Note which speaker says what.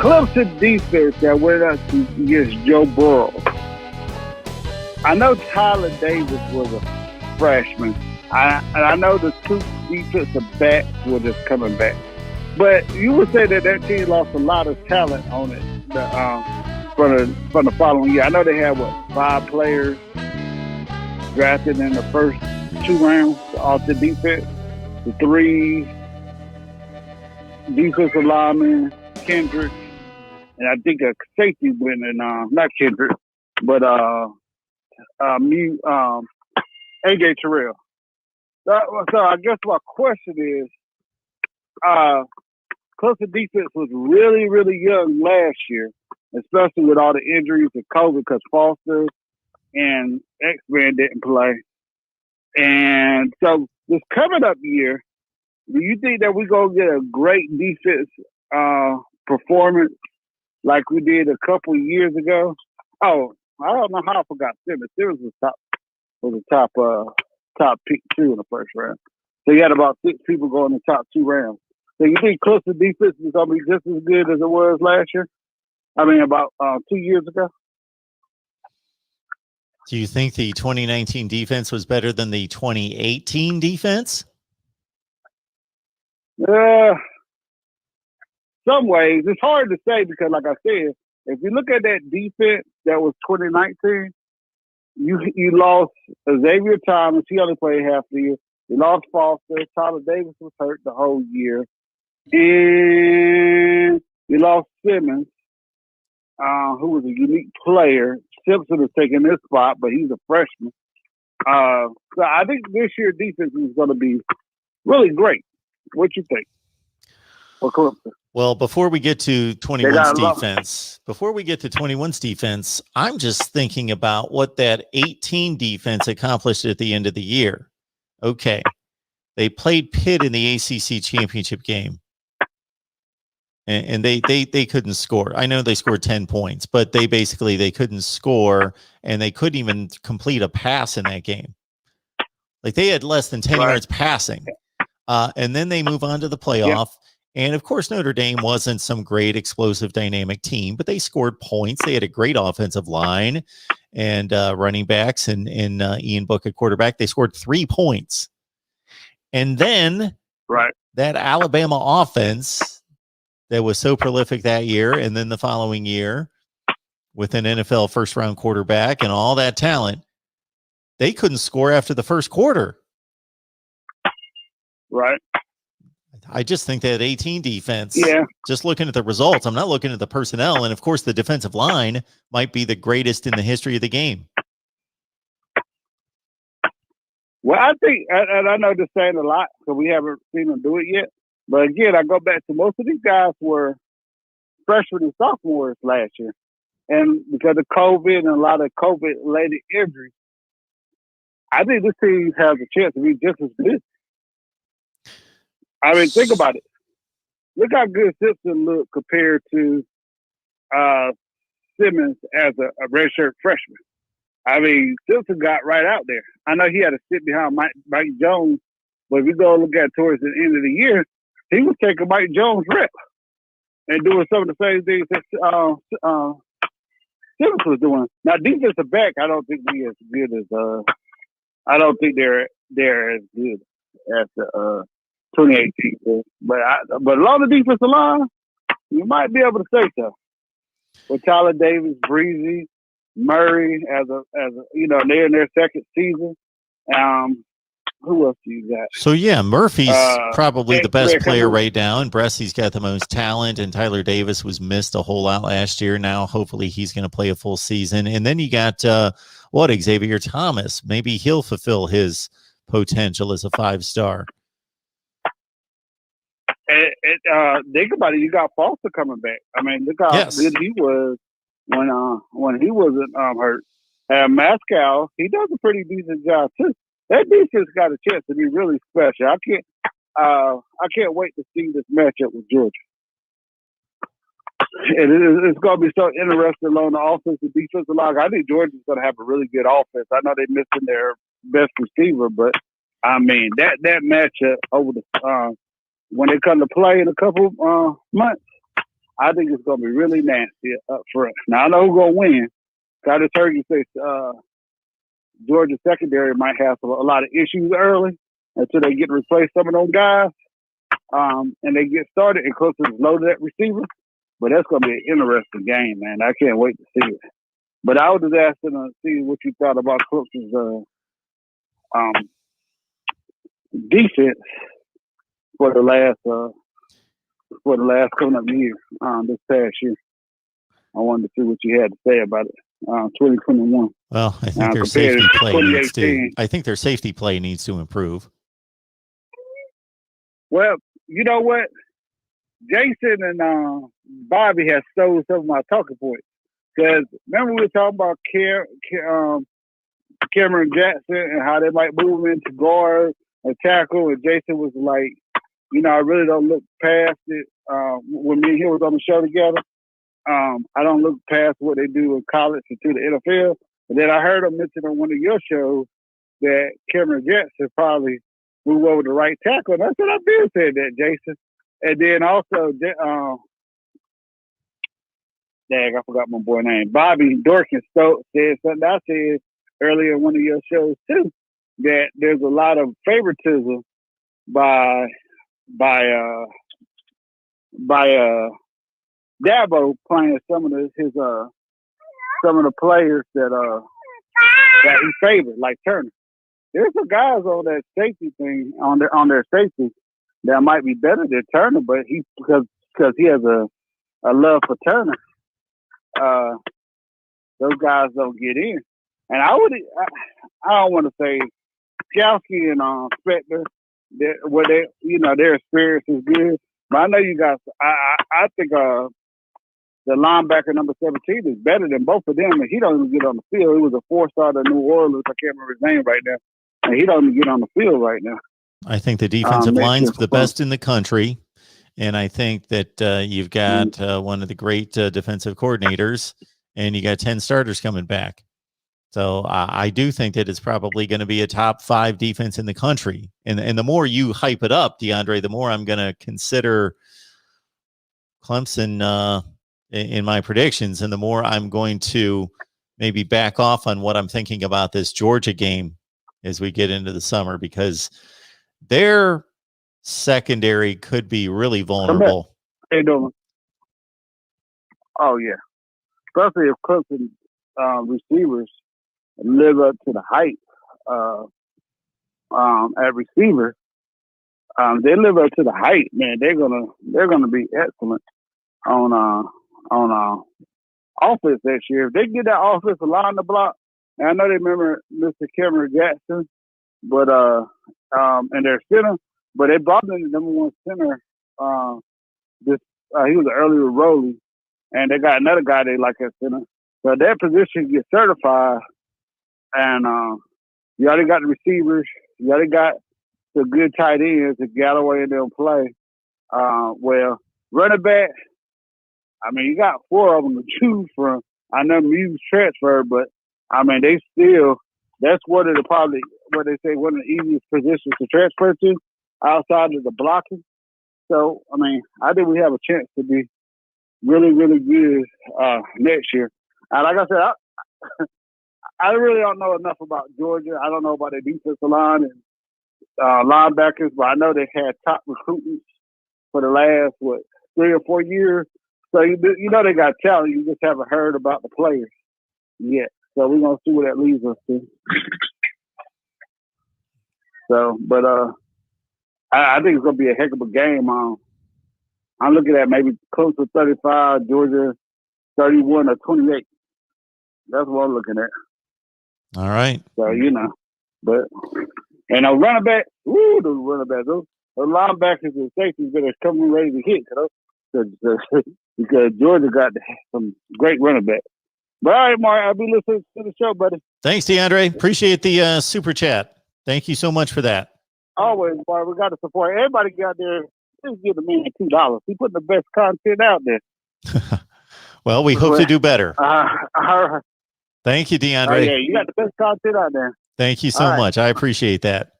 Speaker 1: Clemson defense that went up against Joe Burrow. I know Tyler Davis was a freshman. I know the two defensive backs were just coming back. But you would say that team lost a lot of talent on it from the following year. I know they had, 5 players drafted in the first 2 rounds off the defense. The 3 defensive linemen, Kendrick, and I think a safety went in, not Kendrick, but A.J. Terrell. So I guess my question is, Clemson defense was really, really young last year, especially with all the injuries and COVID, because Foster and X-Man didn't play. And so this coming up year, do you think that we're going to get a great defense performance like we did a couple of years ago? Oh, I don't know how I forgot Simmons. Simmons was a top pick 2 in the first round. So you had about 6 people going in the top 2 rounds. So you think Clemson defense is going to be just as good as it was last year? I mean, about 2 years ago?
Speaker 2: Do you think the 2019 defense was better than the 2018 defense?
Speaker 1: Some ways. It's hard to say because, like I said, if you look at that defense that was 2019, you lost Xavier Thomas. He only played half the year. You lost Foster. Tyler Davis was hurt the whole year. And you lost Simmons, who was a unique player. Simpson is taking this spot, but he's a freshman. So I think this year's defense is going to be really great. What you think?
Speaker 2: Well, before we get to 21's defense, I'm just thinking about what that 18 defense accomplished at the end of the year. Okay. They played Pitt in the ACC championship game. And they couldn't score. I know they scored 10 points, but they couldn't score, and they couldn't even complete a pass in that game. Like, they had less than 10 yards passing. And then they move on to the playoff. Yeah. And of course, Notre Dame wasn't some great explosive dynamic team, but they scored points. They had a great offensive line and running backs and Ian Book at quarterback. They scored 3 points. And then that Alabama offense that was so prolific that year, and then the following year with an NFL first-round quarterback and all that talent, they couldn't score after the first quarter.
Speaker 1: Right.
Speaker 2: I just think that 18 defense, just looking at the results, I'm not looking at the personnel, and of course the defensive line might be the greatest in the history of the game.
Speaker 1: Well, I think, and I know this saying a lot, so we haven't seen them do it yet. But again, I go back to most of these guys were freshmen and sophomores last year. And because of COVID and a lot of COVID-related injuries, I think this team has a chance to be just as good. I mean, think about it. Look how good Simpson looked compared to Simmons as a redshirt freshman. I mean, Simpson got right out there. I know he had to sit behind Mike Jones, but if you go look at towards the end of the year, he was taking Mike Jones' rep and doing some of the same things that Simmons was doing. Now, defensive back, I don't think they're as good as I don't think they're as good as the 2018. But along the defensive line, you might be able to say so. With Tyler Davis, Breezy, Murray, as a they're in their second season. Who else do you got?
Speaker 2: So, Murphy's probably the best player right now, and Bressy's got the most talent, and Tyler Davis was missed a whole lot last year. Now, hopefully, he's going to play a full season. And then you got, Xavier Thomas. Maybe he'll fulfill his potential as a 5-star.
Speaker 1: Think about it. You got Foster coming back. I mean, look how good he was when he wasn't hurt. And Mascal, he does a pretty decent job, too. That defense got a chance to be really special. I can't wait to see this matchup with Georgia. And it's going to be so interesting along the offensive defensive line. I think Georgia's going to have a really good offense. I know they're missing their best receiver, but I mean that matchup over the when they come to play in a couple months, I think it's going to be really nasty up front. Now, I know who's going to win. I just heard you say Georgia secondary might have a lot of issues early until they get to replace some of those guys. And they get started, and Clemson's loaded at receiver. But that's going to be an interesting game, man. I can't wait to see it. But I was just asking to see what you thought about Clemson's defense for the last coming up year, this past year. I wanted to see what you had to say about it. 2021.
Speaker 2: Well, I think their safety play needs to. I think their safety play needs to improve.
Speaker 1: Well, you know what? Jason and Bobby have stole some of my talking points. Because remember we were talking about Cameron Jackson and how they might move him into guard and tackle, and Jason was like, I really don't look past it. When me and him was on the show together, I don't look past what they do in college into the NFL. And then I heard him mention on one of your shows that Cameron Jackson probably move over to right tackle. And that's what I've been saying, that Jason. And then also, I forgot my boy's name. Bobby Dorkin Stokes said something I said earlier in one of your shows too, that there's a lot of favoritism by Dabo playing some of the players that he favored, like Turner. There's some guys on that safety thing on their safety that might be better than Turner, but because he has a love for Turner, those guys don't get in. And I don't want to say Skowski and Spector, their experience is good, but I know you guys. I think the linebacker number 17 is better than both of them, and he don't even get on the field. He was a 4-star in New Orleans. I can't remember his name right now, and he don't even get on the field right now.
Speaker 2: I think the defensive line's the best in the country, and I think that you've got one of the great defensive coordinators, and you got 10 starters coming back. So I do think that it's probably going to be a top 5 defense in the country. And the more you hype it up, DeAndre, the more I'm going to consider Clemson in my predictions, and the more I'm going to maybe back off on what I'm thinking about this Georgia game as we get into the summer, because their secondary could be really vulnerable.
Speaker 1: How you doing? Oh, yeah. Especially if Clemson receivers live up to the hype at receiver. They live up to the hype, man. They're gonna be excellent on offense this year. If they get that offensive line to block, and I know they remember Mr. Cameron Jackson, but and their center, but they brought in the number 1 center. He was an early Rowley, and they got another guy they like at center. So that position gets certified, and you already got the receivers, you already got the good tight ends that Galloway and them play. Well, running back, I mean, you got 4 of them to choose from. I know Muse transferred, but I mean, that's one of the what they say, one of the easiest positions to transfer to outside of the blocking. So, I mean, I think we have a chance to be really, really good next year. And like I said, I really don't know enough about Georgia. I don't know about their defensive line and linebackers, but I know they've had top recruiters for the last, 3 or 4 years. So, you know they got talent. You just haven't heard about the players yet. So we're going to see where that leads us to. So, but I think it's going to be a heck of a game. I'm looking at maybe close to 35, Georgia 31 or 28. That's what I'm looking at.
Speaker 2: All right.
Speaker 1: So, and a running back, those running backs, those linebackers and safeties that are coming ready to hit, because Georgia got some great running backs. But all right, Mark, I'll be listening to the show, buddy.
Speaker 2: Thanks, DeAndre. Appreciate the super chat. Thank you so much for that.
Speaker 1: Always, Mark. We got to support everybody. Get out there. Just give the man $2. He putting the best content out there.
Speaker 2: Well, we hope to do better.
Speaker 1: Thank
Speaker 2: you, DeAndre.
Speaker 1: Yeah, you got the best content out there.
Speaker 2: Thank you so much. I appreciate that.